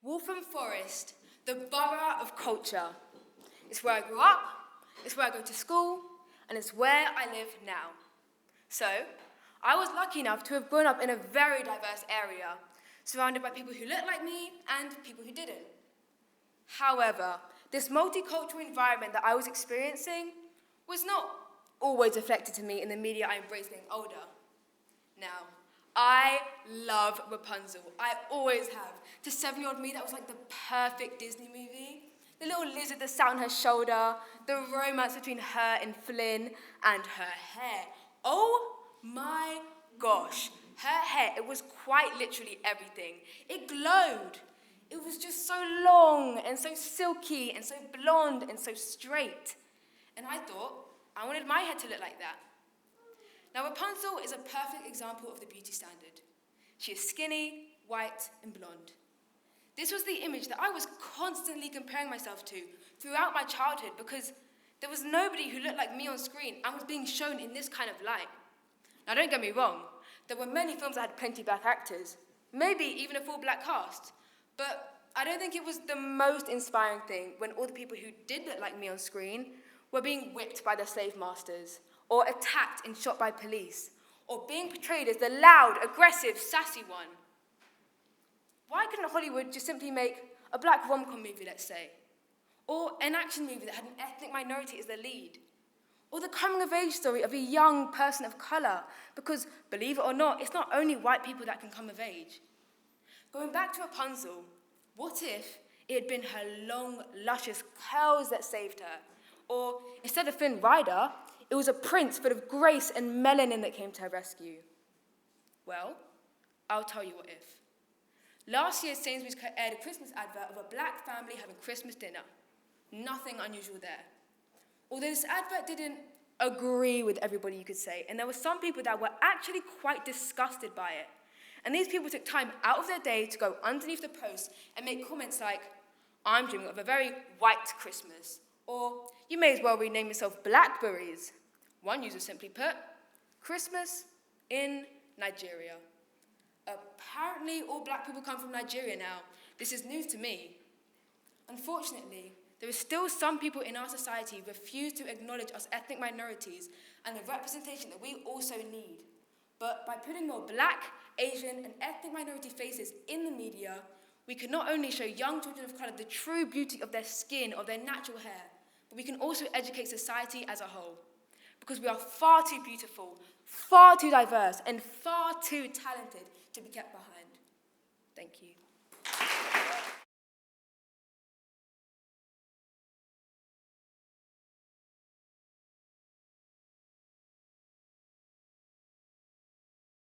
Waltham Forest, the borough of culture. It's where I grew up, it's where I go to school, and it's where I live now. So, I was lucky enough to have grown up in a very diverse area, surrounded by people who looked like me and people who didn't. However, this multicultural environment that I was experiencing was not always reflected to me in the media I embraced getting older. Now, I love Rapunzel. I always have. To 7-year-old me, that was like the perfect Disney movie. The little lizard that sat on her shoulder, the romance between her and Flynn, and her hair. Oh my gosh. Her hair, it was quite literally everything. It glowed. It was just so long and so silky and so blonde and so straight. And I thought, I wanted my hair to look like that. Now, Rapunzel is a perfect example of the beauty standard. She is skinny, white, and blonde. This was the image that I was constantly comparing myself to throughout my childhood because there was nobody who looked like me on screen and was being shown in this kind of light. Now, don't get me wrong. There were many films that had plenty of black actors, maybe even a full black cast. But I don't think it was the most inspiring thing when all the people who did look like me on screen were being whipped by their slave masters, or attacked and shot by police, or being portrayed as the loud, aggressive, sassy one. Why couldn't Hollywood just simply make a black rom-com movie, let's say? Or an action movie that had an ethnic minority as the lead? Or the coming-of-age story of a young person of colour? Because, believe it or not, it's not only white people that can come of age. Going back to Rapunzel, what if it had been her long, luscious curls that saved her? Or, instead of Flynn Rider, it was a prince full of grace and melanin that came to her rescue? Well, I'll tell you what if. Last year, Sainsbury's aired a Christmas advert of a black family having Christmas dinner. Nothing unusual there. Although this advert didn't agree with everybody, you could say, and there were some people that were actually quite disgusted by it. And these people took time out of their day to go underneath the post and make comments like, "I'm dreaming of a very white Christmas," or, "You may as well rename yourself Blackberries." One user simply put, "Christmas in Nigeria." Apparently, all black people come from Nigeria now. This is news to me. Unfortunately, there are still some people in our society who refuse to acknowledge us ethnic minorities and the representation that we also need. But by putting more black, Asian, and ethnic minority faces in the media, we can not only show young children of colour the true beauty of their skin or their natural hair, but we can also educate society as a whole. Because we are far too beautiful, far too diverse, and far too talented to be kept behind. Thank you.